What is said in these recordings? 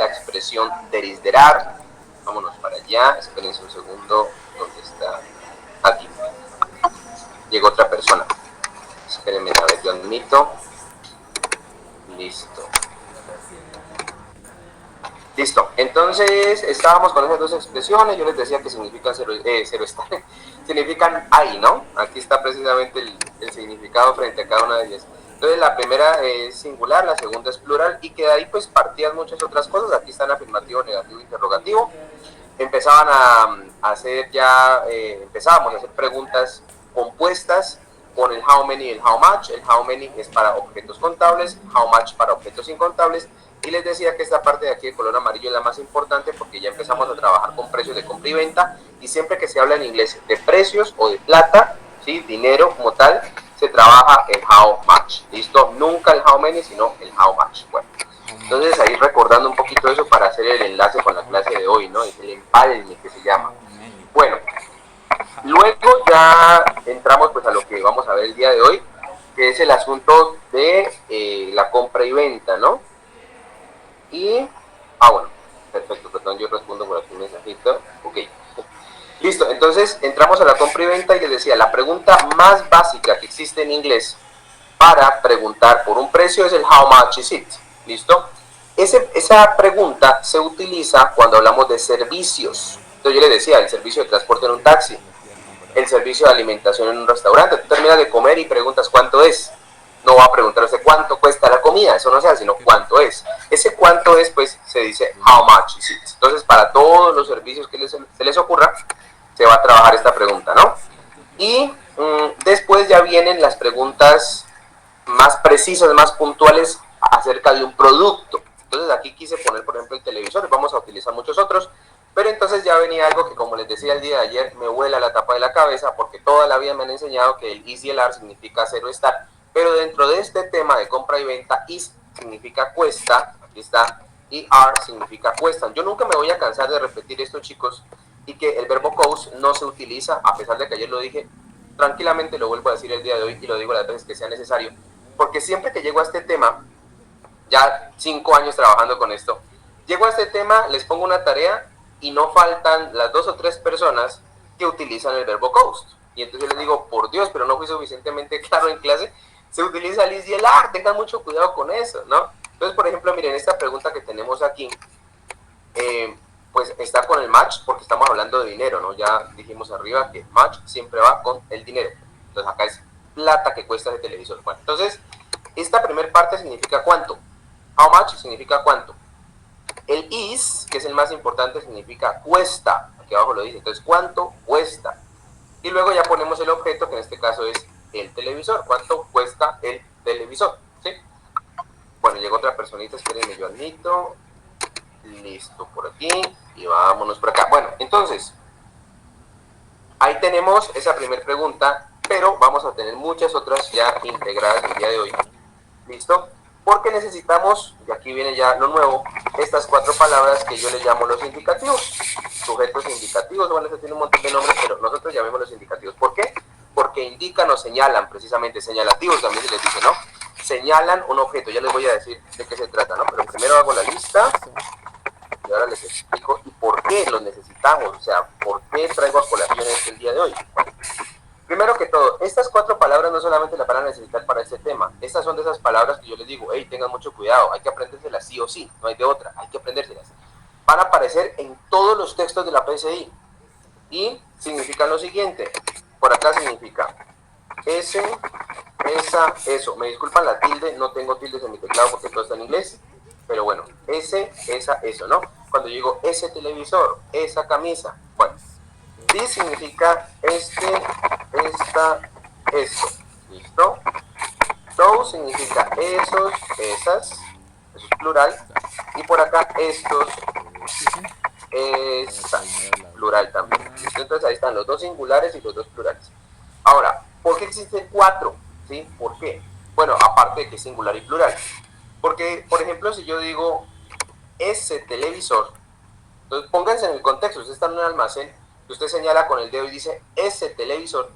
la expresión there is, there are. Vámonos para allá, espérense un segundo, ¿dónde está? Aquí. Llegó otra persona. Espérenme, a ver, yo admito. Listo. Listo, entonces estábamos con esas dos expresiones, yo les decía que significan significan ahí, ¿no? Aquí está precisamente el significado frente a cada una de ellas. Entonces la primera es singular, la segunda es plural, y que de ahí pues partían muchas otras cosas. Aquí están afirmativo, negativo, interrogativo. Empezaban a hacer ya, empezábamos a hacer preguntas compuestas con el how many y el how much. El how many es para objetos contables, how much para objetos incontables. Y les decía que esta parte de aquí de color amarillo es la más importante porque ya empezamos a trabajar con precios de compra y venta, y siempre que se habla en inglés de precios o de plata, ¿sí? Dinero como tal, se trabaja el how much. ¿Listo? Nunca el how many, sino el how much. Bueno, entonces ahí recordando un poquito eso para hacer el enlace con la clase de hoy, ¿no? Es el empalme que se llama. Bueno, luego ya entramos pues a lo que vamos a ver el día de hoy, que es el asunto de la compra y venta, ¿no? Y, bueno, perfecto, perdón, yo respondo por aquí un mensajito. Ok, listo, entonces entramos a la compra y venta y les decía, la pregunta más básica que existe en inglés para preguntar por un precio es el how much is it, ¿listo? Esa pregunta se utiliza cuando hablamos de servicios. Entonces yo les decía, el servicio de transporte en un taxi, el servicio de alimentación en un restaurante. Tú terminas de comer y preguntas cuánto es. No va a preguntarse cuánto cuesta la comida, eso no se hace, sino cuánto es. Ese cuánto es, pues, se dice how much is it. Entonces, para todos los servicios que se les ocurra, se va a trabajar esta pregunta, ¿no? Y después ya vienen las preguntas más precisas, más puntuales acerca de un producto. Entonces aquí quise poner, por ejemplo, el televisor, vamos a utilizar muchos otros, pero entonces ya venía algo que, como les decía el día de ayer, me vuela la tapa de la cabeza, porque toda la vida me han enseñado que el is y el are significa cero estar, pero dentro de este tema de compra y venta, is significa cuesta, aquí está, y are significa cuestan. Yo nunca me voy a cansar de repetir esto, chicos, y que el verbo cost no se utiliza, a pesar de que ayer lo dije, tranquilamente lo vuelvo a decir el día de hoy y lo digo las veces que sea necesario, porque siempre que llego a este tema, ya 5 años trabajando con esto, llego a este tema, les pongo una tarea y no faltan las 2 o 3 personas que utilizan el verbo cost. Y entonces les digo, por Dios, pero no fui suficientemente claro en clase, se utiliza el is y el are, tengan mucho cuidado con eso, ¿no? Entonces, por ejemplo, miren esta pregunta que tenemos aquí, pues está con el match porque estamos hablando de dinero, ¿no? Ya dijimos arriba que match siempre va con el dinero. Entonces acá es plata que cuesta ese televisor. Bueno, entonces, esta primera parte significa cuánto. How much significa cuánto. El is, que es el más importante, significa cuesta. Aquí abajo lo dice. Entonces, ¿cuánto cuesta? Y luego ya ponemos el objeto, que en este caso es el televisor. ¿Cuánto cuesta el televisor? ¿Sí? Bueno, llegó otra personita, espérenme, yo admito. Listo, por aquí. Y vámonos por acá. Bueno, entonces, ahí tenemos esa primera pregunta, pero vamos a tener muchas otras ya integradas el día de hoy. ¿Listo? Porque necesitamos, y aquí viene ya lo nuevo, estas 4 palabras que yo les llamo los indicativos. Sujetos indicativos, bueno, eso tiene un montón de nombres, pero nosotros llamémoslos indicativos. ¿Por qué? Porque indican o señalan, precisamente, señalativos también se les dice, ¿no? Señalan un objeto, ya les voy a decir de qué se trata, ¿no? Pero primero hago la lista y ahora les explico y por qué los necesitamos, o sea, por qué traigo a colación el día de hoy. Bueno, primero que todo, estas 4 palabras no solamente las van a necesitar para este tema, estas son de esas palabras que yo les digo, hey, tengan mucho cuidado, hay que aprendérselas sí o sí, no hay de otra, hay que aprendérselas. Van a aparecer en todos los textos de la PCI y significan lo siguiente, por acá significa ese, esa, eso, me disculpan la tilde, no tengo tildes en mi teclado porque todo está en inglés, pero bueno, ese, esa, eso, ¿no? Cuando yo digo ese televisor, esa camisa, bueno, this significa este, esta, esto, ¿listo? Those significa esos, esas, eso es plural, y por acá estos, estas, plural también, ¿listo? Entonces ahí están los 2 singulares y los 2 plurales. Ahora, ¿por qué existen 4? ¿Sí? ¿Por qué? Bueno, aparte de que es singular y plural. Porque, por ejemplo, si yo digo ese televisor, entonces pónganse en el contexto, usted está en un almacén y usted señala con el dedo y dice ese televisor,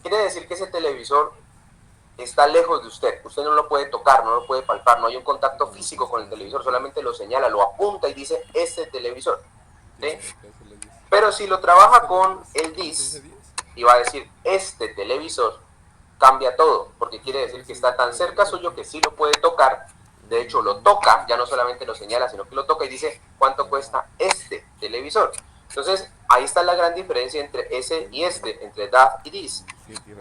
quiere decir que ese televisor está lejos de usted, usted no lo puede tocar, no lo puede palpar, no hay un contacto físico con el televisor, solamente lo señala, lo apunta y dice este televisor, ¿sí? Pero si lo trabaja con el this y va a decir este televisor, cambia todo, porque quiere decir que está tan cerca suyo que sí lo puede tocar, de hecho lo toca, ya no solamente lo señala, sino que lo toca y dice cuánto cuesta este televisor. Entonces, ahí está la gran diferencia entre ese y este, entre that y this.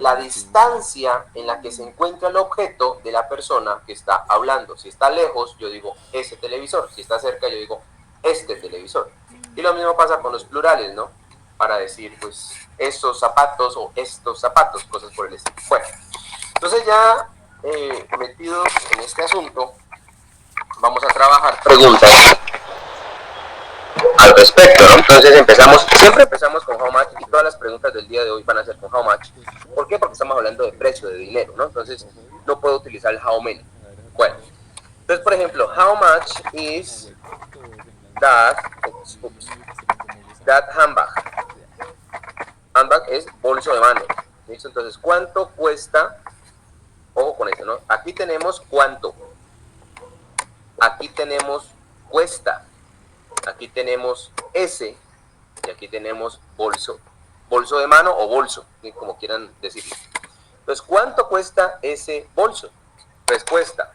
La distancia en la que se encuentra el objeto de la persona que está hablando. Si está lejos, yo digo ese televisor. Si está cerca, yo digo este televisor. Y lo mismo pasa con los plurales, ¿no? Para decir, pues, esos zapatos o estos zapatos, cosas por el estilo. Bueno, entonces ya metidos en este asunto, vamos a trabajar preguntas al respecto, ¿no? Entonces siempre empezamos con how much y todas las preguntas del día de hoy van a ser con how much. ¿Por qué? Porque estamos hablando de precio, de dinero, ¿no? Entonces no puedo utilizar el how many. Bueno, entonces por ejemplo, how much is that handbag? Handbag es bolso de mano, ¿listo? Entonces, ¿cuánto cuesta? Ojo con eso, ¿no? Aquí tenemos cuánto. Aquí tenemos cuesta. Aquí tenemos ese y aquí tenemos bolso. Bolso de mano o bolso, como quieran decirlo. Entonces, ¿cuánto cuesta ese bolso? Pues cuesta.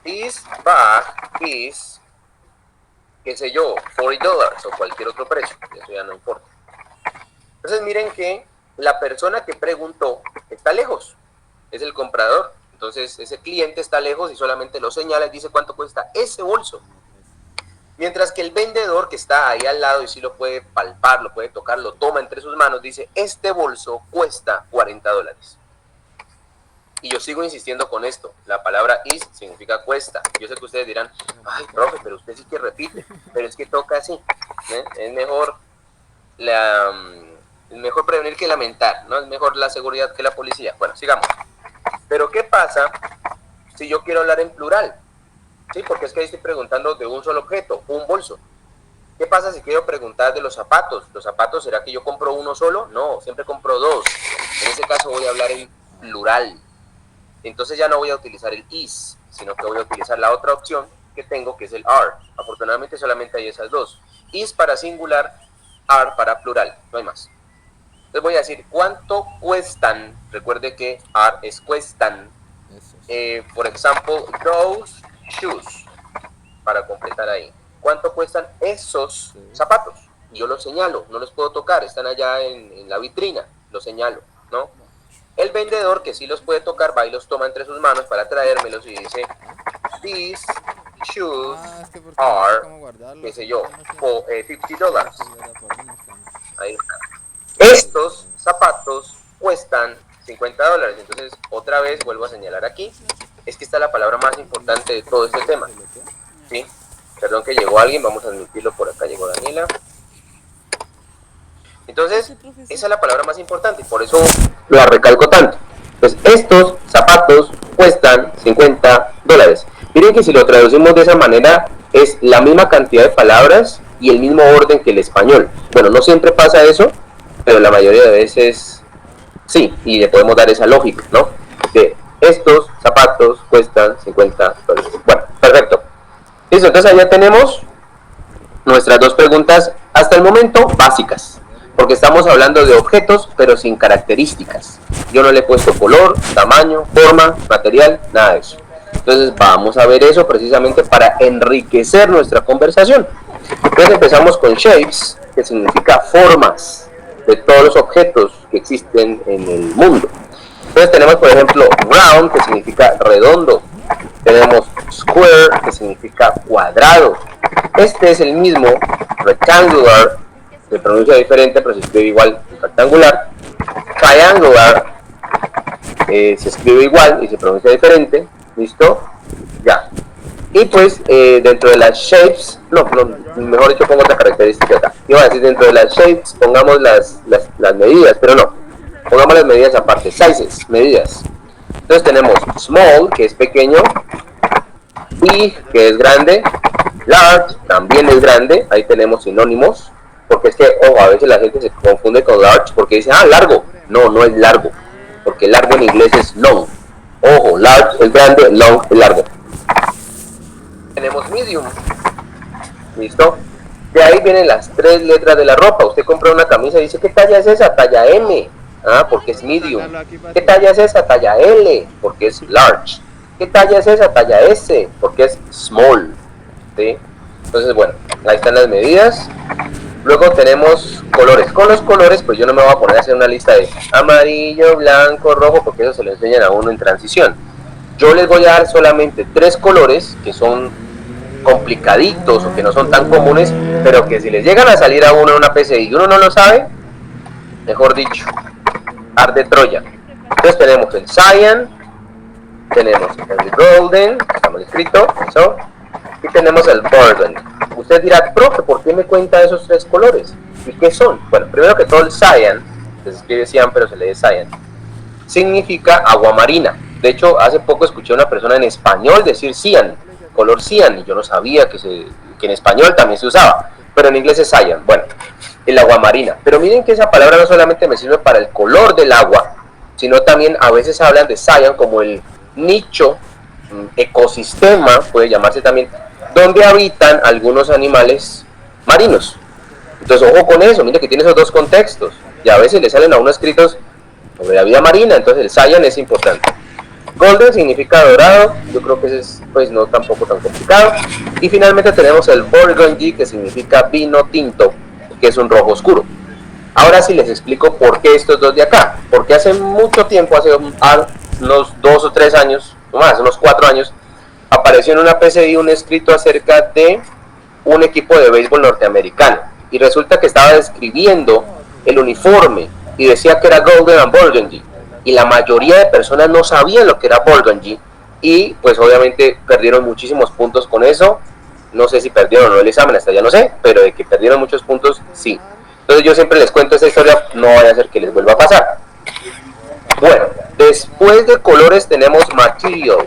This bag is, qué sé yo, $40 o cualquier otro precio. Eso ya no importa. Entonces, miren que la persona que preguntó está lejos. Es el comprador. Entonces, ese cliente está lejos y solamente lo señala y dice cuánto cuesta ese bolso. Mientras que el vendedor que está ahí al lado y sí lo puede palpar, lo puede tocar, lo toma entre sus manos, dice, este bolso cuesta $40. Y yo sigo insistiendo con esto. La palabra is significa cuesta. Yo sé que ustedes dirán, ay, profe, pero usted sí que repite. Pero es que toca así. Es mejor prevenir que lamentar, ¿no? Es mejor la seguridad que la policía. Bueno, sigamos. Pero ¿qué pasa si yo quiero hablar en plural? Sí, porque es que ahí estoy preguntando de un solo objeto, un bolso. ¿Qué pasa si quiero preguntar de los zapatos? ¿Los zapatos será que yo compro uno solo? No, siempre compro dos. En ese caso voy a hablar en plural. Entonces ya no voy a utilizar el is, sino que voy a utilizar la otra opción que tengo, que es el are. Afortunadamente solamente hay esas dos. Is para singular, are para plural, no hay más. Entonces voy a decir, ¿cuánto cuestan? Recuerde que are es cuestan. Por ejemplo, those shoes, para completar ahí. ¿Cuánto cuestan esos zapatos? Yo los señalo, no los puedo tocar, están allá en la vitrina, los señalo, ¿no? El vendedor, que sí los puede tocar, va y los toma entre sus manos para traérmelos y dice, these shoes are, qué sé yo, $50. Ahí está. Estos zapatos cuestan $50. Entonces, otra vez vuelvo a señalar aquí. Es que está la palabra más importante de todo este tema. ¿Sí? Perdón que llegó alguien, vamos a admitirlo, por acá llegó Daniela. Entonces, esa es la palabra más importante y por eso lo recalco tanto. Pues estos zapatos cuestan $50. Miren que si lo traducimos de esa manera, es la misma cantidad de palabras y el mismo orden que el español. Bueno, no siempre pasa eso, pero la mayoría de veces sí, y le podemos dar esa lógica, ¿no? De estos zapatos cuestan $50. Bueno, perfecto. Listo, entonces allá tenemos nuestras dos preguntas hasta el momento básicas, porque estamos hablando de objetos pero sin características. Yo no le he puesto color, tamaño, forma, material, nada de eso. Entonces vamos a ver eso precisamente para enriquecer nuestra conversación. Entonces empezamos con shapes, que significa formas de todos los objetos que existen en el mundo. Entonces tenemos por ejemplo round, que significa redondo. Tenemos square, que significa cuadrado. Este es el mismo rectangular, se pronuncia diferente pero se escribe igual que rectangular. Triangular, se escribe igual y se pronuncia diferente. ¿Listo? Ya. Y pues dentro de las shapes, mejor dicho pongo otra característica acá. Iba a decir dentro de las shapes pongamos las medidas, pero no. Pongamos las medidas aparte, sizes, medidas. Entonces tenemos small, que es pequeño, big, que es grande, large, también es grande, ahí tenemos sinónimos, porque es que, a veces la gente se confunde con large porque dice, largo. No, no es largo. porque largo en inglés es long. Ojo, large es grande, long es largo. Tenemos medium. ¿Listo? De ahí vienen las 3 letras de la ropa. Usted compra una camisa y dice, ¿qué talla es esa? Talla M. Ah, porque es medium. ¿Qué talla es esa? Talla L, porque es large. ¿Qué talla es esa? Talla S, porque es small. ¿Sí? Entonces, bueno, ahí están las medidas. Luego tenemos colores. Con los colores, pues yo no me voy a poner a hacer una lista de amarillo, blanco, rojo, porque eso se lo enseñan a uno en transición. Yo les voy a dar solamente 3 colores que son complicaditos o que no son tan comunes, pero que si les llegan a salir a uno en una PCI y uno no lo sabe, mejor dicho, arde Troya. Entonces tenemos el Cyan, tenemos el Golden, estamos escrito, eso, y tenemos el Burgundy. Usted dirá, profe, ¿por qué me cuenta esos 3 colores? ¿Y qué son? Bueno, primero que todo el Cyan, se escribe Cyan pero se lee Cyan, significa agua marina. De hecho, hace poco escuché a una persona en español decir Cyan, color Cyan, y yo no sabía que en español también se usaba, pero en inglés es Cyan. Bueno, el agua marina. Pero miren que esa palabra no solamente me sirve para el color del agua, sino también a veces hablan de Cyan como el nicho, ecosistema, puede llamarse también, donde habitan algunos animales marinos. Entonces, ojo con eso, mire que tiene esos 2 contextos, y a veces le salen a uno escritos sobre la vida marina, entonces el Cyan es importante. Golden significa dorado, yo creo que ese es pues no tampoco tan complicado. Y finalmente tenemos el Burgundy, que significa vino tinto, que es un rojo oscuro. Ahora sí les explico por qué estos 2 de acá. Porque hace mucho tiempo, hace unos 2 o 3 años, o más, unos 4 años, apareció en una PCI un escrito acerca de un equipo de béisbol norteamericano. Y resulta que estaba describiendo el uniforme y decía que era Golden and Burgundy. Y la mayoría de personas no sabían lo que era Burgundy y pues obviamente perdieron muchísimos puntos con eso. No sé si perdieron o no el examen, hasta ya no sé, pero de que perdieron muchos puntos, sí. Entonces yo siempre les cuento esta historia, no vaya a ser que les vuelva a pasar. Bueno, después de colores tenemos materials,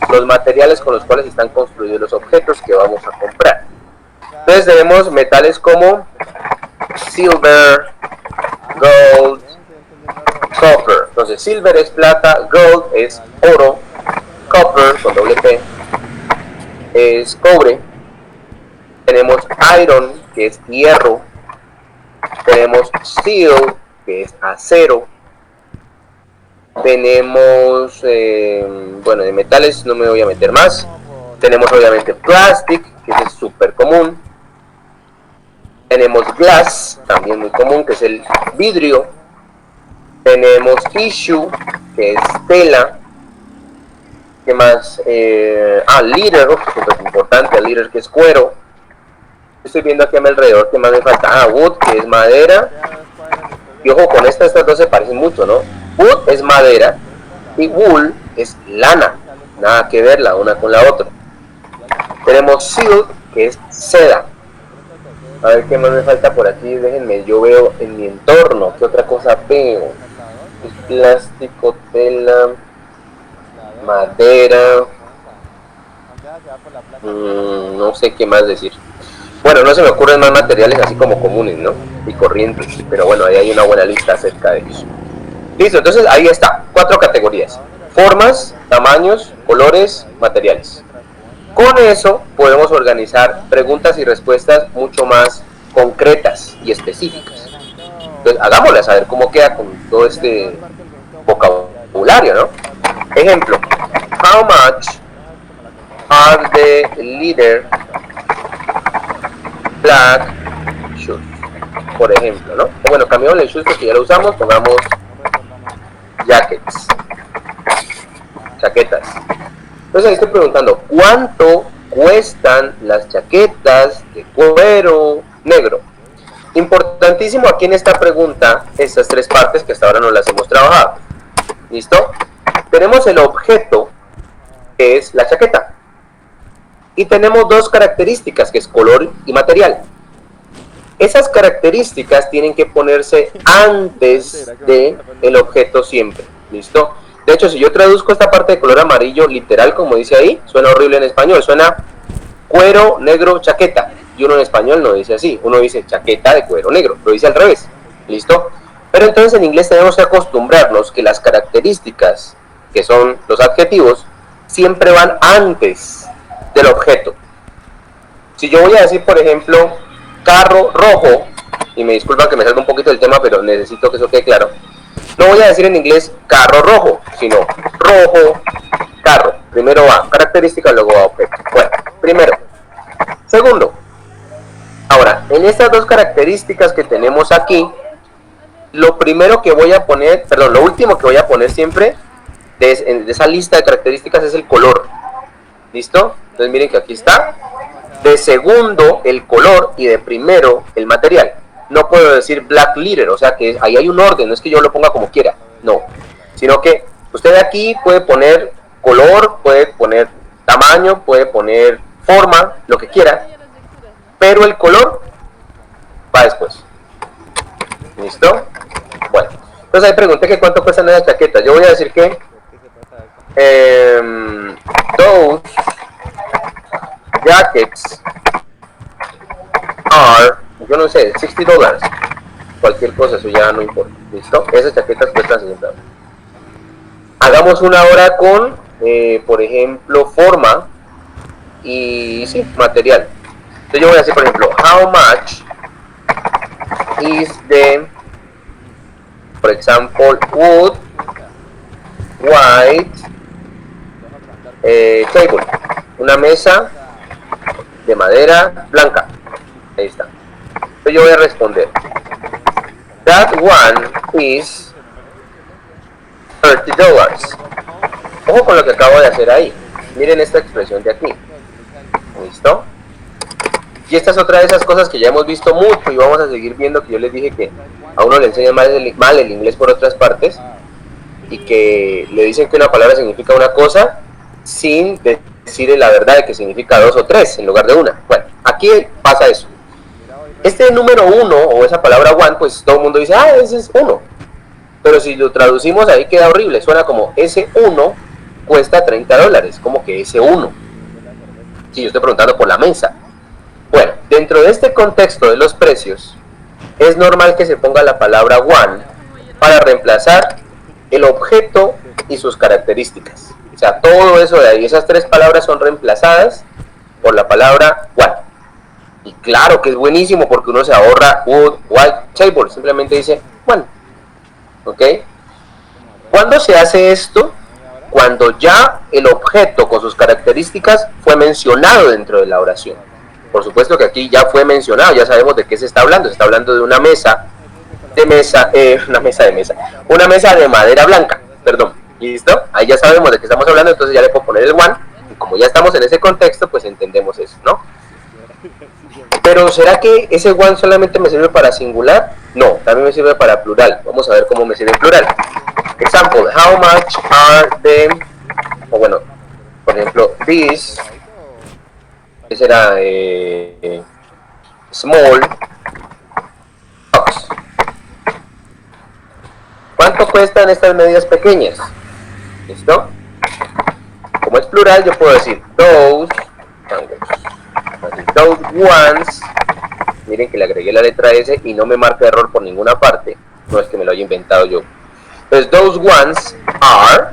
los materiales con los cuales están construidos los objetos que vamos a comprar. Entonces tenemos metales como silver, gold, copper. Entonces silver es plata, gold es oro, copper con doble P es cobre, tenemos iron que es hierro, tenemos steel que es acero, tenemos bueno, de metales no me voy a meter más, tenemos obviamente plastic que es súper común, tenemos glass también muy común que es el vidrio, tenemos tissue, que es tela. ¿Qué más? Leather, súper importante, leather que es cuero. Estoy viendo aquí a mi alrededor que más me falta. Wood, que es madera. Y ojo, con estas 2 se parecen mucho, ¿no? Wood es madera y wool es lana. Nada que ver la una con la otra. Tenemos silk, que es seda. A ver qué más me falta por aquí. Déjenme, yo veo en mi entorno. ¿Qué otra cosa veo? Plástico, tela, madera, no sé qué más decir. Bueno, no se me ocurren más materiales así como comunes, ¿no? Y corrientes, pero bueno, ahí hay una buena lista acerca de eso. Listo, entonces ahí está, 4 categorías: formas, tamaños, colores, materiales. Con eso podemos organizar preguntas y respuestas mucho más concretas y específicas. Entonces, hagámoslas a ver cómo queda con todo este vocabulario, ¿no? Ejemplo, how much are the leather black shoes? Por ejemplo, ¿no? O bueno, cambiamos el shoes porque ya lo usamos, pongamos jackets, chaquetas. Entonces ahí estoy preguntando, ¿cuánto cuestan las chaquetas de cuero negro? Importantísimo aquí en esta pregunta, estas 3 partes que hasta ahora no las hemos trabajado. ¿Listo? Tenemos el objeto, que es la chaqueta. Y tenemos 2 características, que es color y material. Esas características tienen que ponerse antes del objeto siempre. ¿Listo? De hecho, si yo traduzco esta parte de color amarillo, literal, como dice ahí, suena horrible en español. Suena cuero negro chaqueta. Y uno en español no dice así. Uno dice chaqueta de cuero negro. Lo dice al revés. ¿Listo? Pero entonces en inglés tenemos que acostumbrarnos que las características, que son los adjetivos, siempre van antes del objeto. Si yo voy a decir, por ejemplo, carro rojo, y me disculpan que me salga un poquito del tema, pero necesito que eso quede claro, no voy a decir en inglés carro rojo, sino rojo, carro. Primero va característica, luego va objeto. Bueno, primero. Segundo, ahora, en estas dos características que tenemos aquí, lo primero que voy a poner, perdón, lo último que voy a poner siempre de esa lista de características es el color. ¿Listo? Entonces miren que aquí está. De segundo, el color, y de primero, el material. No puedo decir black letter, o sea que ahí hay un orden, no es que yo lo ponga como quiera, no. Sino que usted aquí puede poner color, puede poner tamaño, puede poner forma, lo que quiera, pero el color va después. ¿Listo? Bueno, entonces ahí pregunté que cuánto cuestan esas chaquetas. Yo voy a decir que those jackets are, yo no sé, $60. Cualquier cosa, eso ya no importa. ¿Listo? Esas chaquetas cuestan $60. Hagamos una hora con, por ejemplo, forma y sí, material. Entonces yo voy a decir, por ejemplo, how much is the, por ejemplo, wood white table, una mesa de madera blanca. Ahí está. Entonces yo voy a responder, that one is $30. Ojo con lo que acabo de hacer ahí. Miren esta expresión de aquí. ¿Listo? Y esta es otra de esas cosas que ya hemos visto mucho y vamos a seguir viendo, que yo les dije que a uno le enseñan mal el inglés por otras partes y que le dicen que una palabra significa una cosa sin decir la verdad de que significa dos o tres en lugar de una. Bueno, aquí pasa eso. Este número uno o esa palabra one, pues todo el mundo dice, ah, ese es uno. Pero si lo traducimos ahí queda horrible, suena como ese uno cuesta $30, como que ese uno. Si yo estoy preguntando por la mesa. Bueno, dentro de este contexto de los precios, es normal que se ponga la palabra one para reemplazar el objeto y sus características. O sea, todo eso de ahí, esas tres palabras son reemplazadas por la palabra one. Y claro que es buenísimo porque uno se ahorra wood, white, table, simplemente dice one. ¿Ok? ¿Cuándo se hace esto? Cuando ya el objeto con sus características fue mencionado dentro de la oración. Por supuesto que aquí ya fue mencionado, ya sabemos de qué se está hablando. Se está hablando de una mesa una mesa de madera blanca, perdón. ¿Listo? Ahí ya sabemos de qué estamos hablando, entonces ya le puedo poner el one. Y como ya estamos en ese contexto, pues entendemos eso, ¿no? Pero ¿será que ese one solamente me sirve para singular? No, también me sirve para plural. Vamos a ver cómo me sirve en plural. Example, how much are the, o bueno, por ejemplo, these, que será small box. ¿Cuánto cuestan estas medidas pequeñas? ¿Listo? Como es plural, yo puedo decir those ones. Miren que le agregué la letra S y no me marca error por ninguna parte. No es que me lo haya inventado yo. Entonces, those ones are,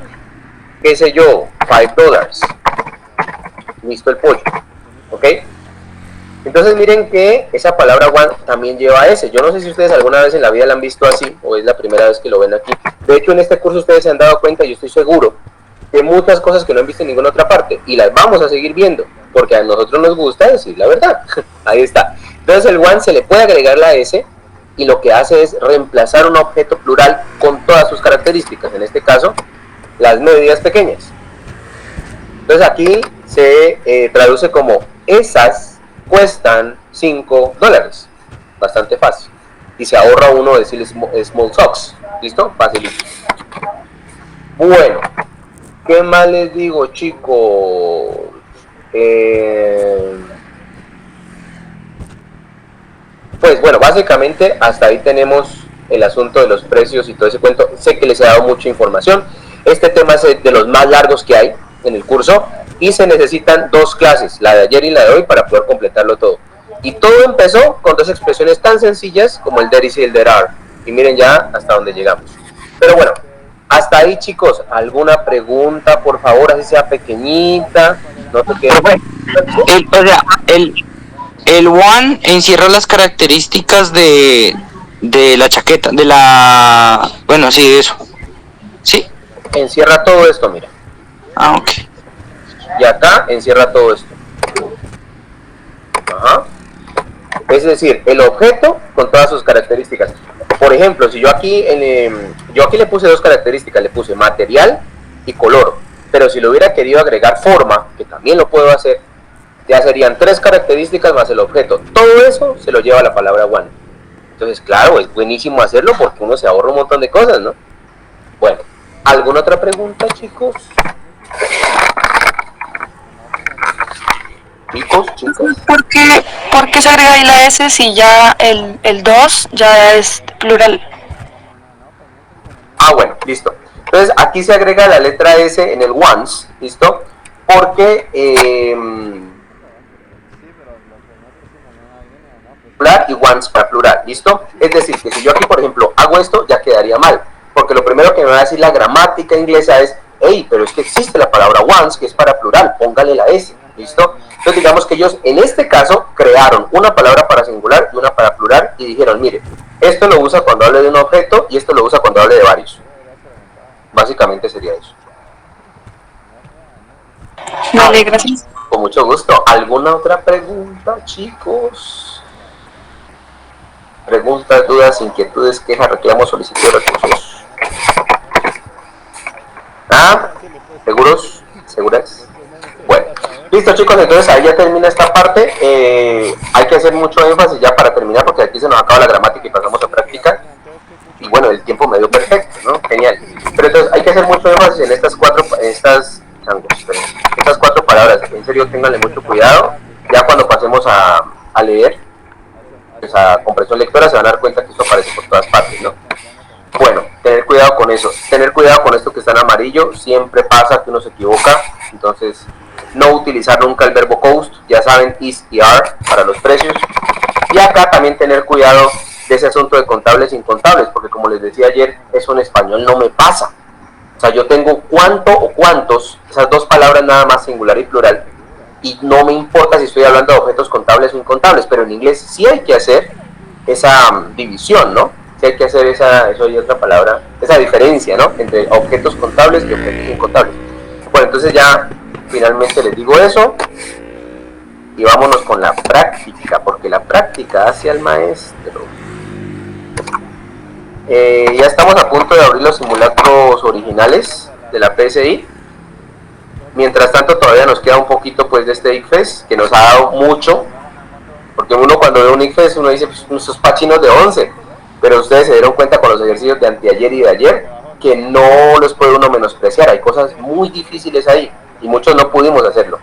qué sé yo, $5. Listo el pollo. ¿Ok? Entonces miren que esa palabra one también lleva S. Yo no sé si ustedes alguna vez en la vida la han visto así o es la primera vez que lo ven aquí. De hecho, en este curso ustedes se han dado cuenta, yo estoy seguro, de muchas cosas que no han visto en ninguna otra parte. Y las vamos a seguir viendo, porque a nosotros nos gusta decir la verdad. Ahí está. Entonces el one se le puede agregar la S y lo que hace es reemplazar un objeto plural con todas sus características. En este caso, las medidas pequeñas. Entonces aquí se traduce como esas cuestan $5. Bastante fácil. Y se ahorra uno decir small socks. ¿Listo? Facilito. Bueno, ¿qué más les digo, chicos? Pues bueno, básicamente hasta ahí tenemos el asunto de los precios y todo ese cuento. Sé que les he dado mucha información. Este tema es de los más largos que hay en el curso y se necesitan dos clases, la de ayer y la de hoy, para poder completarlo todo. Y todo empezó con dos expresiones tan sencillas como el there is y el there are. Y miren ya hasta dónde llegamos. Pero bueno, hasta ahí, chicos. ¿Alguna pregunta, por favor? Así sea pequeñita. No te quedes. O sea, el one encierra las características de la chaqueta, de la... Bueno, sí, de eso. ¿Sí? Encierra todo esto, mira. Ah, ok. Y acá encierra todo esto. Ajá. Es decir, el objeto con todas sus características. Por ejemplo, si yo aquí le puse dos características, le puse material y color. Pero si le hubiera querido agregar forma, que también lo puedo hacer, ya serían tres características más el objeto. Todo eso se lo lleva la palabra one. Entonces, claro, es buenísimo hacerlo porque uno se ahorra un montón de cosas, ¿no? Bueno, ¿alguna otra pregunta, chicos? Chicos. ¿Por qué se agrega ahí la S si ya el 2 ya es plural? Ah, bueno, listo. Entonces, aquí se agrega la letra S en el once, ¿listo? Porque plural y once para plural, ¿listo? Es decir, que si yo aquí, por ejemplo, hago esto, ya quedaría mal. Porque lo primero que me va a decir la gramática inglesa es, hey, pero es que existe la palabra once, que es para plural, póngale la S, ¿listo? Entonces digamos que ellos en este caso crearon una palabra para singular y una para plural y dijeron, mire, esto lo usa cuando hable de un objeto y esto lo usa cuando hable de varios. Básicamente sería eso. Vale, gracias. Con mucho gusto. ¿Alguna otra pregunta, chicos? Preguntas, dudas, inquietudes, quejas, reclamos, solicitud de recursos. ¿Ah? ¿Seguros? ¿Seguras? Bueno, listo, chicos, entonces ahí ya termina esta parte. Hay que hacer mucho énfasis ya para terminar porque aquí se nos acaba la gramática y pasamos a práctica. Y bueno, el tiempo medio perfecto, ¿no? Genial. Pero entonces hay que hacer mucho énfasis en estas cuatro palabras. En serio, ténganle mucho cuidado. Ya cuando pasemos a leer, pues a comprensión lectora, se van a dar cuenta que esto aparece por todas partes, ¿no? Bueno, tener cuidado con eso. Tener cuidado con esto que está en amarillo. Siempre pasa que uno se equivoca. Entonces, no utilizar nunca el verbo cost. Ya saben, is y are para los precios. Y acá también tener cuidado de ese asunto de contables e incontables, porque como les decía ayer, eso en español no me pasa. O sea, yo tengo cuánto o cuántos, esas dos palabras nada más, singular y plural, y no me importa si estoy hablando de objetos contables o incontables, pero en inglés sí hay que hacer esa división, ¿no? Sí hay que hacer eso y otra palabra, esa diferencia, ¿no? Entre objetos contables y objetos incontables. Bueno, entonces ya finalmente les digo eso y vámonos con la práctica, porque la práctica hace al maestro. Ya estamos a punto de abrir los simulacros originales de la PSI. Mientras tanto todavía nos queda un poquito pues de este ICFES, que nos ha dado mucho, porque uno cuando ve un ICFES uno dice, pues esos pachinos de 11, pero ustedes se dieron cuenta con los ejercicios de anteayer y de ayer, que no los puede uno menospreciar, hay cosas muy difíciles ahí, y muchos no pudimos hacerlo.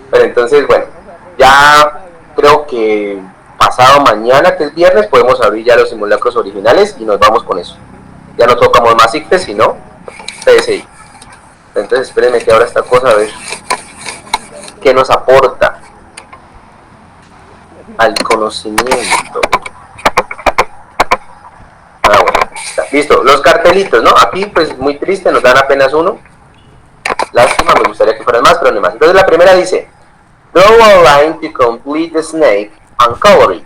Pero entonces, bueno, ya creo que pasado mañana, que es viernes, podemos abrir ya los simulacros originales y nos vamos con eso. Ya no tocamos más ICFES, sino PSI. Entonces espérenme que ahora esta cosa, a ver qué nos aporta al conocimiento. Ah, bueno, está. Listo, los cartelitos, ¿no? Aquí pues muy triste, nos dan apenas uno. Lástima, me gustaría que fueran más, pero no más. Entonces la primera dice, draw a line to complete the snake and color it.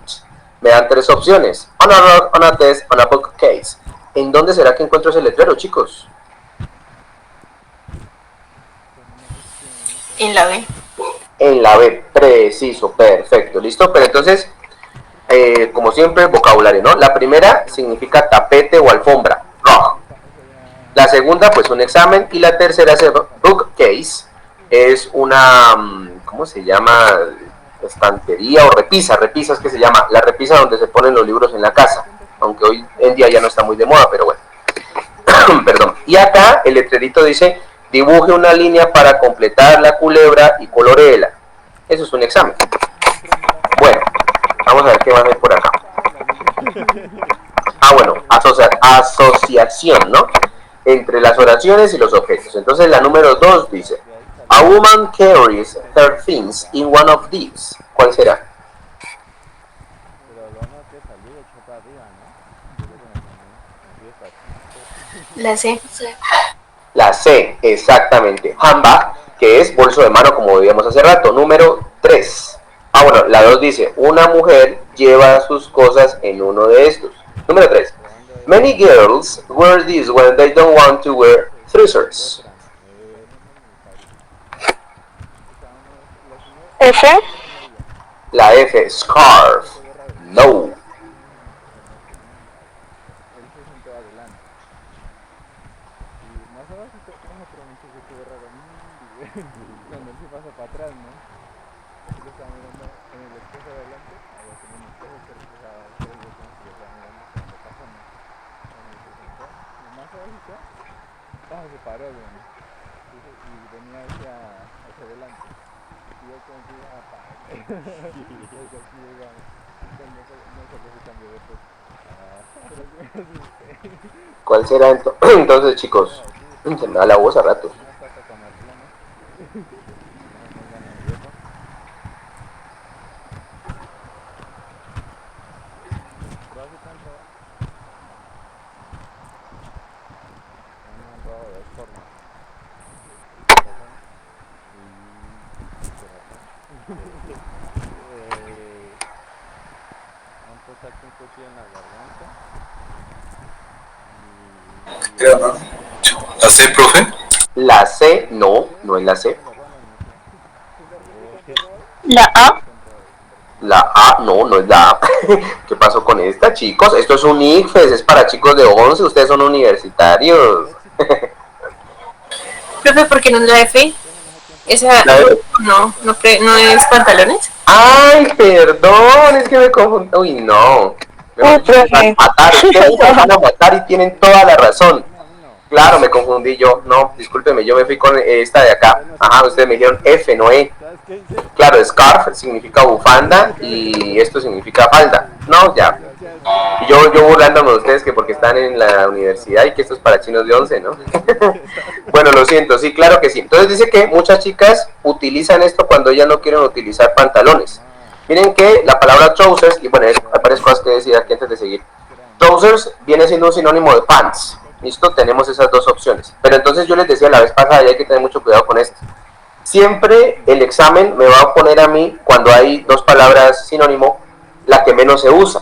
Me dan tres opciones, on a rock, on a desk, on a bookcase. ¿En dónde será que encuentro ese letrero, chicos? En la B. En la B, preciso, perfecto, listo. Pero entonces, como siempre, vocabulario, ¿no? La primera significa tapete o alfombra, rock. La segunda, pues un examen. Y la tercera, bookcase, es una, ¿cómo se llama? Estantería o repisa es que se llama, la repisa donde se ponen los libros en la casa, aunque hoy en día ya no está muy de moda, pero bueno. Perdón. Y acá el letrerito dice, dibuje una línea para completar la culebra y coloréela. Eso es un examen. Bueno, vamos a ver qué van a ver por acá. Ah, bueno, asociación, ¿no? Entre las oraciones y los objetos. Entonces la número 2 dice, a woman carries her things in one of these. ¿Cuál será? La C. La C, exactamente. Handbag, que es bolso de mano, como veíamos hace rato. Número 3. Ah, bueno, la 2 dice, una mujer lleva sus cosas en uno de estos. Número 3. Many girls wear this when they don't want to wear trousers. F. La F, scarf. No. ¿Cuál será entonces, chicos? Se me da la voz a ratos. ¿La C, profe? La C, no, no es la C. La A. La A, no, no es la A. ¿Qué pasó con esta, chicos? Esto es un ICFES, es para chicos de 11, ustedes son universitarios. Profe, ¿por qué no es la F? Esa no es pantalones. Ay, perdón, es que me confundí. Uy, no. Me van a matar, ustedes me van a matar y tienen toda la razón. Claro, me confundí yo. No, discúlpeme, yo me fui con esta de acá. Ajá, ustedes me dijeron F, no E. Claro, scarf significa bufanda y esto significa falda. No, ya. Y yo burlándome de ustedes que porque están en la universidad y que esto es para chinos de 11, ¿no? Bueno, lo siento, sí, claro que sí. Entonces dice que muchas chicas utilizan esto cuando ellas no quieren utilizar pantalones. Miren que la palabra trousers, y bueno, hay varias cosas que decir aquí antes de seguir. Trousers viene siendo un sinónimo de pants. ¿Listo? Tenemos esas dos opciones. Pero entonces yo les decía la vez pasada, y hay que tener mucho cuidado con esto. Siempre el examen me va a poner a mí, cuando hay dos palabras sinónimo, la que menos se usa.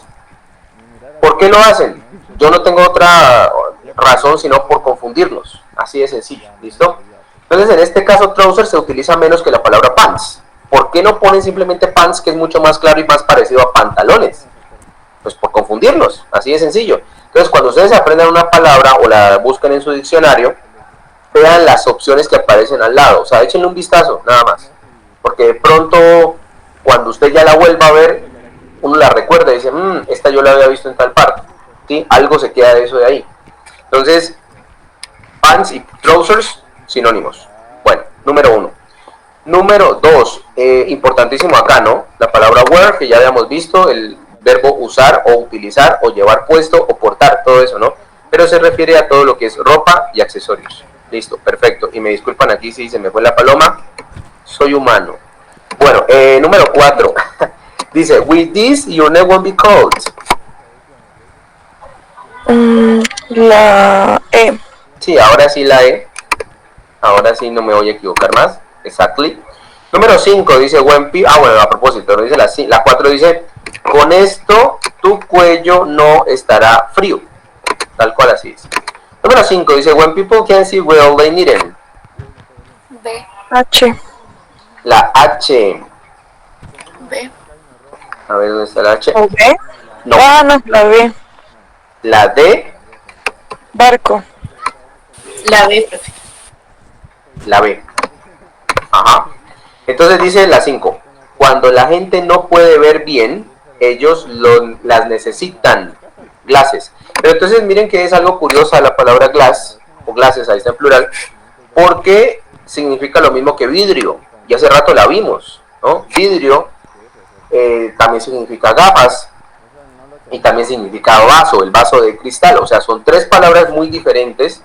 ¿Por qué lo hacen? Yo no tengo otra razón sino por confundirnos. Así de sencillo. ¿Listo? Entonces en este caso trousers se utiliza menos que la palabra pants. ¿Por qué no ponen simplemente pants, que es mucho más claro y más parecido a pantalones? Pues por confundirnos, así de sencillo. Entonces cuando ustedes aprendan una palabra o la busquen en su diccionario, vean las opciones que aparecen al lado, o sea, échenle un vistazo, nada más. Porque de pronto, cuando usted ya la vuelva a ver, uno la recuerda y dice, esta yo la había visto en tal parte. ¿Sí? Algo se queda de eso de ahí. Entonces, pants y trousers, sinónimos. Bueno, número 1. Número 2, importantísimo acá, ¿no? La palabra wear, que ya habíamos visto, el verbo usar o utilizar o llevar puesto o portar, todo eso, ¿no? Pero se refiere a todo lo que es ropa y accesorios. Listo, perfecto. Y me disculpan aquí si se me fue la paloma. Soy humano. Bueno, número 4. Dice, with this your neck won't be cold. La E. Sí, ahora sí la E. Ahora sí no me voy a equivocar más. Exactly. Número 5 dice, when people... Ah, bueno, a propósito, no dice la 4 dice, con esto tu cuello no estará frío. Tal cual así es. Número 5 dice, when people can see well they needn't. B. H. La H. B. A ver, ¿dónde está la H? ¿O B? No. Ah, no, la B. La D. Barco. La B, profe. La B. Ajá. Entonces dice la 5. Cuando la gente no puede ver bien, ellos las necesitan. Glasses. Pero entonces miren que es algo curiosa la palabra glass, o glasses, ahí está en plural, porque significa lo mismo que vidrio. Y hace rato la vimos, ¿no? Vidrio también significa gafas y también significa vaso, el vaso de cristal. O sea, son tres palabras muy diferentes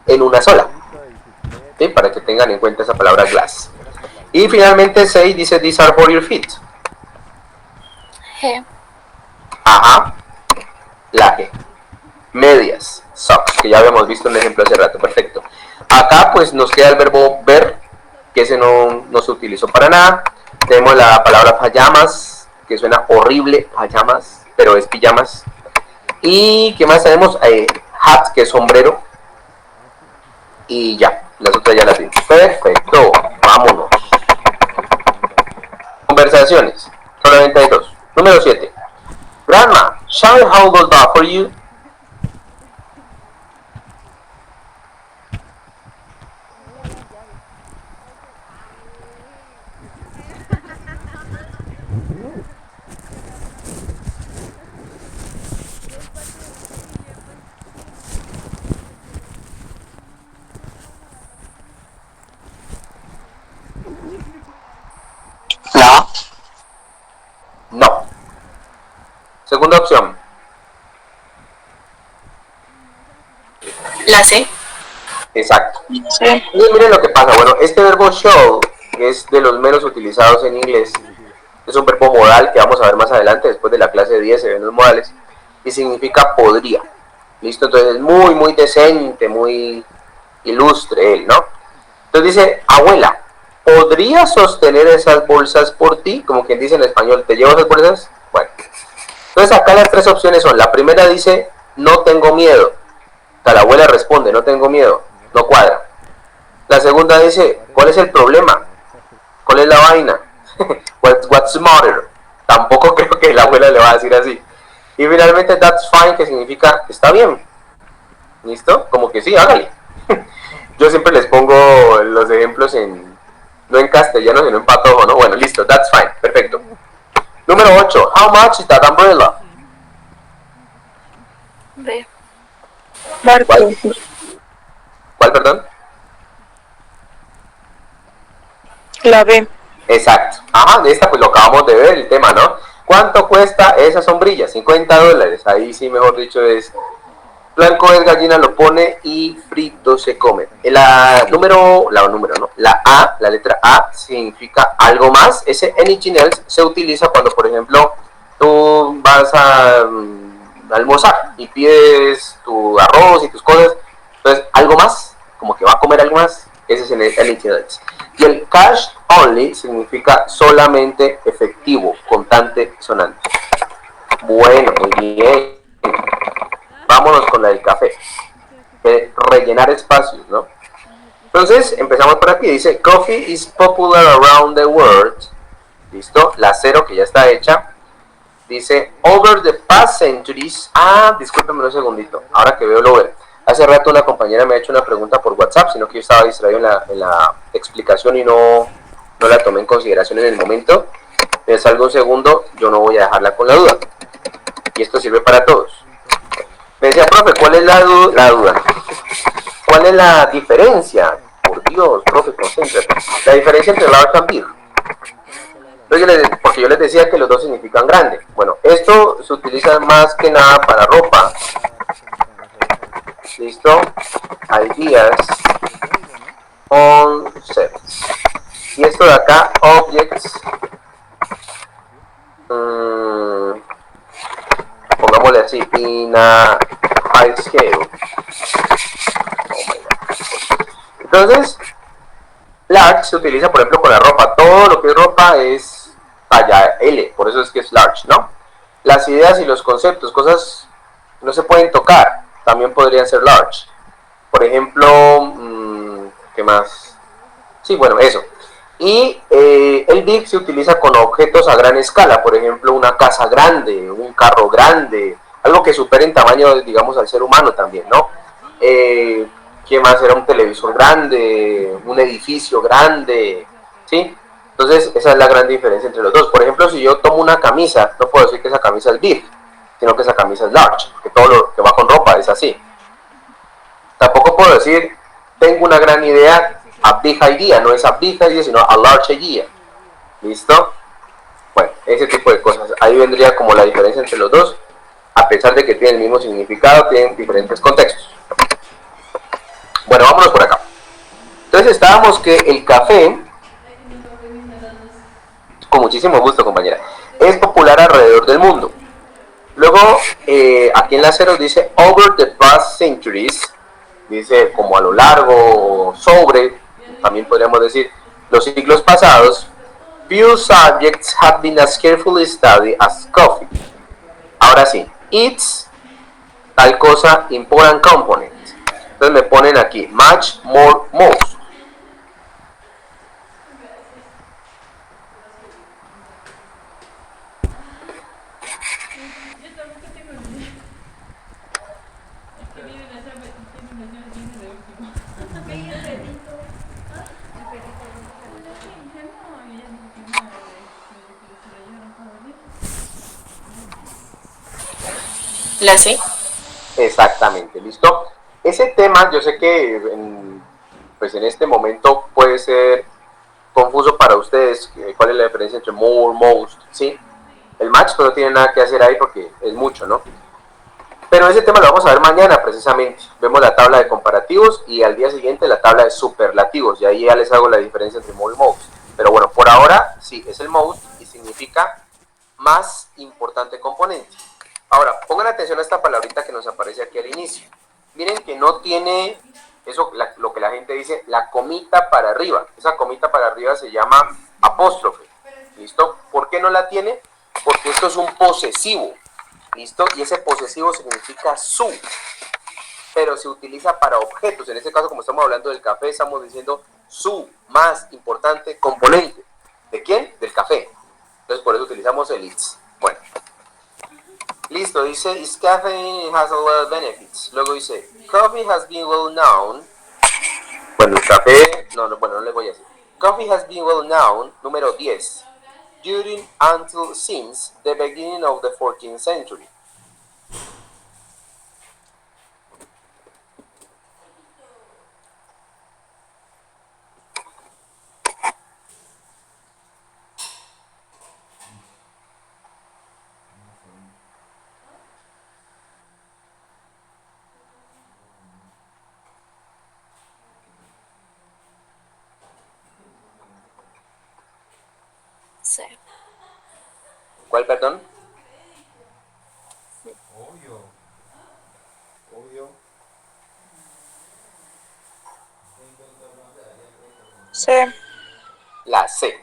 en una sola. ¿Sí? Para que tengan en cuenta esa palabra glass. Y finalmente 6 dice, these are for your feet. G. Ajá. La G. Medias, socks. que ya habíamos visto un ejemplo hace rato, perfecto. Acá pues nos queda el verbo ver, que ese no se utilizó para nada. Tenemos la palabra pajamas, que suena horrible, pajamas, pero es pijamas. Y ¿qué más tenemos? Hat, que es sombrero. Y ya, las otras ya las vimos. Perfecto, vámonos. Conversaciones, solamente hay dos. Número 7. Grandma, shall I hold the door for you? La No. Segunda opción. La C. Exacto. Sí. Y miren lo que pasa. Bueno, este verbo shall, que es de los menos utilizados en inglés, es un verbo modal que vamos a ver más adelante, después de la clase 10 se ven los modales, y significa podría. ¿Listo? Entonces es muy decente, muy ilustre él, ¿no? Entonces dice, abuela, ¿podría sostener esas bolsas por ti? Como quien dice en español, ¿te llevo esas bolsas? Bueno. Entonces acá las tres opciones son, la primera dice, no tengo miedo. O sea, la abuela responde, no tengo miedo, no cuadra. La segunda dice, ¿cuál es el problema? ¿Cuál es la vaina? What's the matter? Tampoco creo que la abuela le va a decir así. Y finalmente, that's fine, que significa, está bien. ¿Listo? Como que sí, hágale. Yo siempre les pongo los ejemplos no en castellano, sino en patojo, ¿no? Bueno, listo, that's fine, perfecto. Número 8, how much is that umbrella? B. Marco. ¿Cuál, perdón? La B. Exacto. Ajá, de esta pues lo acabamos de ver, el tema, ¿no? ¿Cuánto cuesta esa sombrilla? $50. Ahí sí, mejor dicho, es blanco es gallina, lo pone y frito se come. La número, ¿no? La A, la letra A, significa algo más. Ese anything else se utiliza cuando, por ejemplo, tú vas a almorzar y pides tu arroz y tus cosas. Entonces, algo más, como que va a comer algo más, ese es el anything else. Y el cash only significa solamente efectivo, contante, sonante. Bueno, muy bien. Vámonos con la del café. Rellenar espacios, ¿no? Entonces, empezamos por aquí. Dice, coffee is popular around the world. ¿Listo? La 0 que ya está hecha. Dice, over the past centuries. Ah, discúlpenme un segundito. Ahora que veo lo veo. Hace rato una compañera me ha hecho una pregunta por WhatsApp, sino que yo estaba distraído en la explicación y no la tomé en consideración en el momento. Me salgo un segundo, yo no voy a dejarla con la duda. Y esto sirve para todos. Me decía, profe, ¿cuál es la duda? ¿Cuál es la diferencia? Por Dios, profe, concéntrate. La diferencia entre large and big. Porque yo les decía que los dos significan grande. Bueno, esto se utiliza más que nada para ropa. ¿Listo? Ideas, concepts. Y esto de acá, objects. Pongámosle así, in a high scale. Oh my God. Entonces, large se utiliza, por ejemplo, con la ropa. Todo lo que es ropa es talla L, por eso es que es large, ¿no? Las ideas y los conceptos, cosas no se pueden tocar, también podrían ser large. Por ejemplo, ¿qué más? Sí, bueno, eso. Y el big se utiliza con objetos a gran escala, por ejemplo, una casa grande, un carro grande, algo que supere en tamaño, digamos, al ser humano también, ¿no? ¿Qué más? Era un televisor grande, un edificio grande, ¿sí? Entonces, esa es la gran diferencia entre los dos. Por ejemplo, si yo tomo una camisa, no puedo decir que esa camisa es big, sino que esa camisa es large, porque todo lo que va con ropa es así. Tampoco puedo decir, tengo una gran idea, a big idea, no es a big idea, sino a large idea. ¿Listo? Bueno, ese tipo de cosas. Ahí vendría como la diferencia entre los dos, a pesar de que tienen el mismo significado, tienen diferentes contextos. Bueno, vámonos por acá. Entonces estábamos que el café, con muchísimo gusto, compañera, es popular alrededor del mundo. Luego, aquí en la 0 dice over the past centuries, dice como a lo largo, sobre, también podríamos decir los siglos pasados, few subjects have been as carefully studied as coffee. Ahora sí, it's tal cosa important component. Entonces me ponen aquí much, more, most. La C. Exactamente, ¿listo? Ese tema yo sé que pues en este momento puede ser confuso para ustedes, cuál es la diferencia entre more, most, ¿sí? El match pues no tiene nada que hacer ahí porque es mucho, ¿no? Pero ese tema lo vamos a ver mañana precisamente. Vemos la tabla de comparativos y al día siguiente la tabla de superlativos. Y ahí ya les hago la diferencia entre more y most. Pero bueno, por ahora sí, es el most y significa más importante componente. Ahora, pongan atención a esta palabrita que nos aparece aquí al inicio. Miren que no tiene eso, lo que la gente dice, la comita para arriba. Esa comita para arriba se llama apóstrofe. ¿Listo? ¿Por qué no la tiene? Porque esto es un posesivo. ¿Listo? Y ese posesivo significa su. Pero se utiliza para objetos. En este caso, como estamos hablando del café, estamos diciendo su más importante componente. ¿De quién? Del café. Entonces, por eso utilizamos el it's. Bueno. Listo, dice, this caffeine has a lot of benefits. Luego dice, coffee has been well known. Bueno, el café, no le voy a decir. Coffee has been well known, número 10, during until since the beginning of the 14th century. C. ¿Cuál, perdón? C. La C.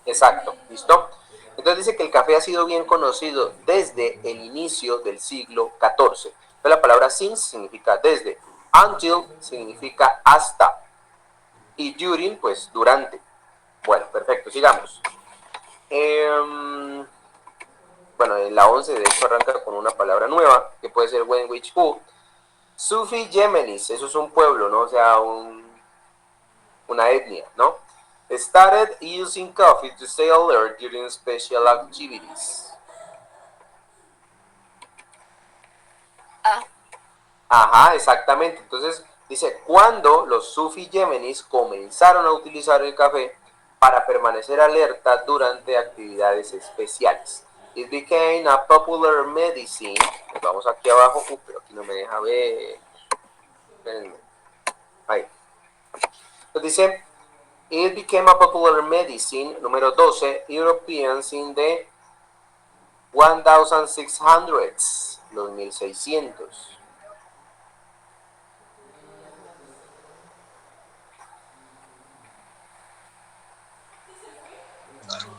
Exacto, ¿listo? Entonces dice que el café ha sido bien conocido desde el inicio del siglo XIV. Entonces la palabra since significa desde, until significa hasta y during, pues durante. Bueno, perfecto, sigamos. Bueno, en la 11 de hecho arranca con una palabra nueva, que puede ser when, which, who. Sufi Yemenis, eso es un pueblo, ¿no? O sea, una etnia, ¿no? Started using coffee to stay alert during special activities. A. Ajá, exactamente. Entonces dice, cuando los Sufi Yemenis comenzaron a utilizar el café para permanecer alerta durante actividades especiales. It became a popular medicine. Vamos aquí abajo, pero aquí no me deja ver. Espérenme. Ahí. Entonces dice, it became a popular medicine, número 12, Europeans in the 1600s, los 1600.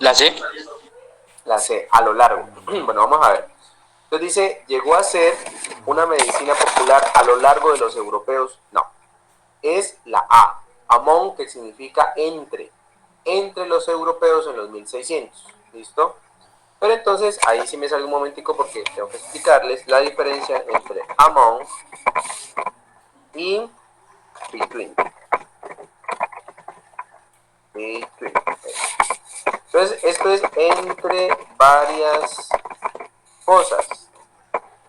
La C. La C, a lo largo. Bueno, vamos a ver. Entonces dice, llegó a ser una medicina popular a lo largo de los europeos. No, es la A, among, que significa entre los europeos en los 1600. ¿Listo? Pero entonces, ahí sí me sale un momentico porque tengo que explicarles la diferencia entre among y between. Entonces, esto es entre varias cosas.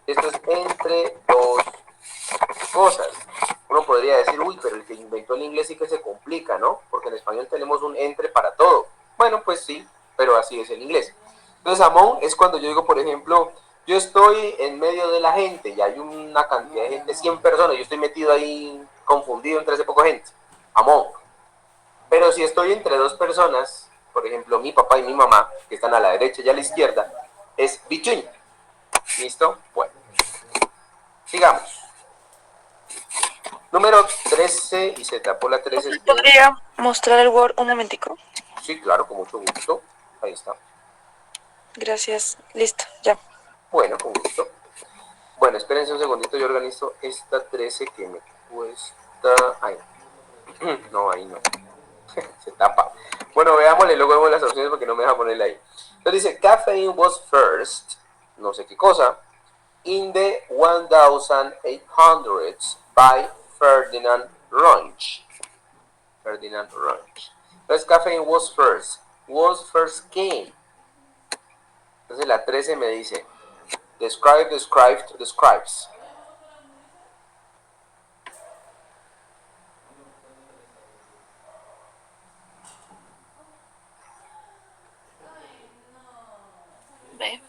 Esto es entre dos cosas. Uno podría decir, uy, pero el que inventó el inglés sí que se complica, ¿no? Porque en español tenemos un entre para todo. Bueno, pues sí, pero así es el inglés. Entonces, among es cuando yo digo, por ejemplo, yo estoy en medio de la gente y hay una cantidad de gente, 100 personas, yo estoy metido ahí confundido entre ese poco gente. Among. Pero si estoy entre dos personas, por ejemplo, mi papá y mi mamá, que están a la derecha y a la izquierda, es between. ¿Listo? Bueno, sigamos. Número 13, y se tapó la 13. Si quieren. ¿Podría mostrar el Word un momentico? Sí, claro, con mucho gusto. Ahí está. Gracias. Listo, ya. Bueno, con gusto. Bueno, espérense un segundito, yo organizo esta 13 que me cuesta... Ahí. No, ahí no. Se tapa. Bueno, veámosle, luego vemos las opciones porque no me deja ponerle ahí. Entonces dice, caffeine was first, no sé qué cosa, in the 1800s by Ferdinand Runge. Ferdinand Runge. Entonces, caffeine was first. Was first ¿qué? Entonces la 13 me dice, describe, described, describes. B.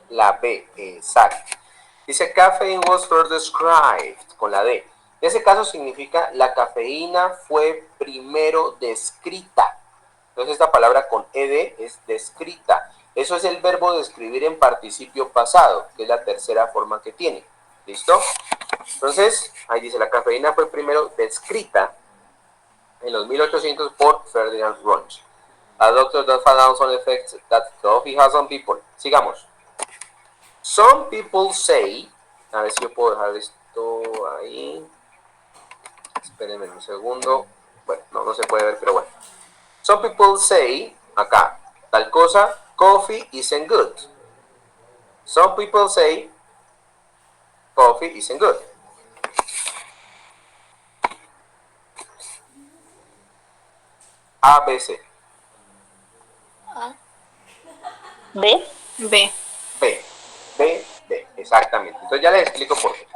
La B, exacto. Dice caffeine was first described, con la D. En ese caso significa la cafeína fue primero descrita. Entonces esta palabra con ed es descrita. Eso es el verbo describir en participio pasado, que es la tercera forma que tiene. ¿Listo? Entonces, ahí dice, la cafeína fue primero descrita en los 1800 por Ferdinand Runge. A doctor that found out some effects that coffee has on people. Sigamos. Some people say, a ver si yo puedo dejar esto ahí. Espérenme un segundo. Bueno, no se puede ver, pero bueno. Some people say, acá, tal cosa, coffee isn't good. Some people say, coffee isn't good. A, B, C. B. B. B, B, B, exactamente. Entonces ya les explico por qué.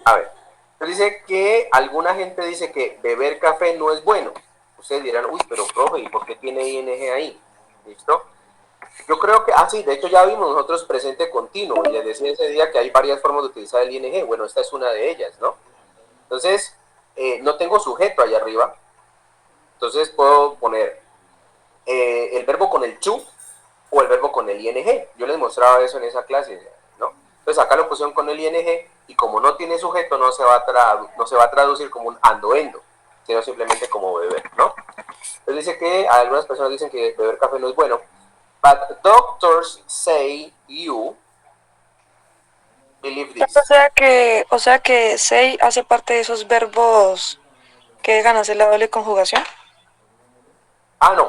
A ver, dice que alguna gente dice que beber café no es bueno. Ustedes dirán, uy, pero profe, ¿y por qué tiene ING ahí? ¿Listo? Yo creo que, sí, de hecho ya vimos nosotros presente continuo, y les decía ese día que hay varias formas de utilizar el ING. Bueno, esta es una de ellas, ¿no? Entonces, no tengo sujeto allá arriba. Entonces puedo poner el verbo con el to o el verbo con el ING. Yo les mostraba eso en esa clase, ¿no? Entonces acá lo pusieron con el ING y como no tiene sujeto no se va a traducir como un ando-endo, sino simplemente como beber, ¿no? Entonces dice que algunas personas dicen que beber café no es bueno, but doctors say you believe this. O sea que say hace parte de esos verbos que dejan hacer la doble conjugación.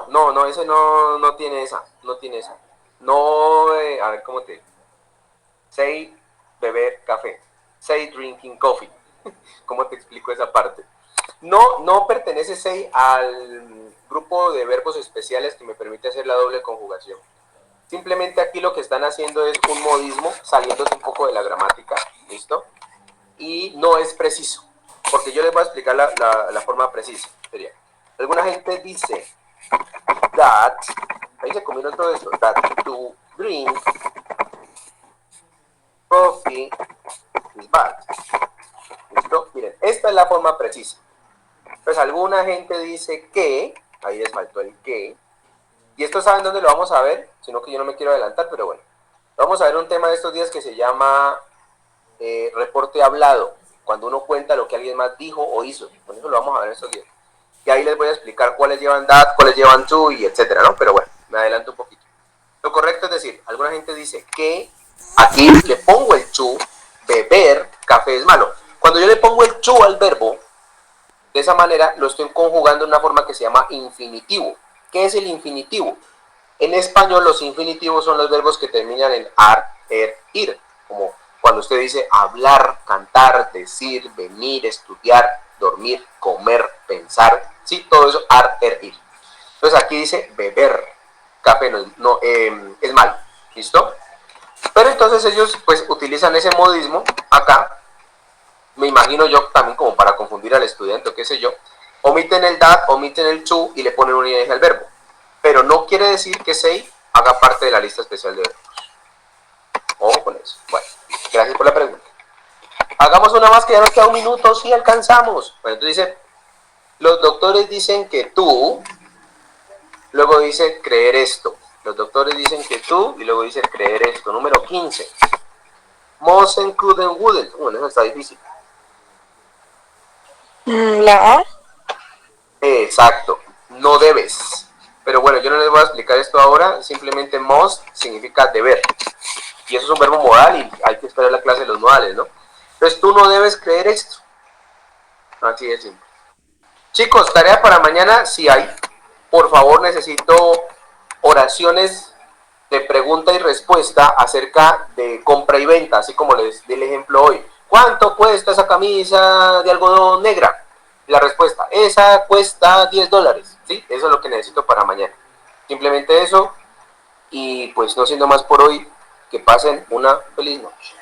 No, ese no tiene esa, no tiene esa. No, a ver cómo te... Say beber café. Say drinking coffee. ¿Cómo te explico esa parte? No pertenece say al grupo de verbos especiales que me permite hacer la doble conjugación. Simplemente aquí lo que están haciendo es un modismo, saliéndose un poco de la gramática, ¿listo? Y no es preciso, porque yo les voy a explicar la forma precisa. Sería, alguna gente dice that, ahí se combinó todo esto, that to drink coffee is bad. ¿Listo? Miren, esta es la forma precisa. Pues alguna gente dice que, ahí les faltó el que, y esto saben dónde lo vamos a ver, sino que yo no me quiero adelantar, pero bueno. Vamos a ver un tema de estos días que se llama reporte hablado, cuando uno cuenta lo que alguien más dijo o hizo. Con eso lo vamos a ver estos días. Y ahí les voy a explicar cuáles llevan that, cuáles llevan to y etcétera, ¿no? Pero bueno, me adelanto un poquito. Lo correcto es decir, alguna gente dice que aquí le pongo el to, beber café es malo. Cuando yo le pongo el to al verbo, de esa manera lo estoy conjugando en una forma que se llama infinitivo. ¿Qué es el infinitivo? En español los infinitivos son los verbos que terminan en ar, ir, como cuando usted dice hablar, cantar, decir, venir, estudiar, dormir, comer, pensar, sí, todo eso ar, ir. Entonces aquí dice beber café es malo, ¿listo? Pero entonces ellos pues utilizan ese modismo acá, me imagino yo también como para confundir al estudiante o qué sé yo, omiten el that, omiten el to y le ponen un ing al verbo. Pero no quiere decir que say haga parte de la lista especial de verbos. Ojo con eso. Bueno, gracias por la pregunta. Hagamos una más que ya nos queda un minuto, sí alcanzamos. Bueno, entonces dice, los doctores dicen que tú, luego dice creer esto. Los doctores dicen que tú, y luego dice creer esto. Número 15. Mosen Kuden Wooden. Bueno, eso está difícil. La A. Exacto. No debes. Pero bueno, yo no les voy a explicar esto ahora. Simplemente must significa deber. Y eso es un verbo modal y hay que esperar la clase de los modales, ¿no? Entonces tú no debes creer esto. Así de simple. Chicos, tarea para mañana, si hay. Por favor, necesito oraciones de pregunta y respuesta acerca de compra y venta, así como les di el ejemplo hoy. ¿Cuánto cuesta esa camisa de algodón negra? La respuesta, esa cuesta $10. ¿Sí? Eso es lo que necesito para mañana. Simplemente eso. Y pues no siendo más por hoy, que pasen una feliz noche.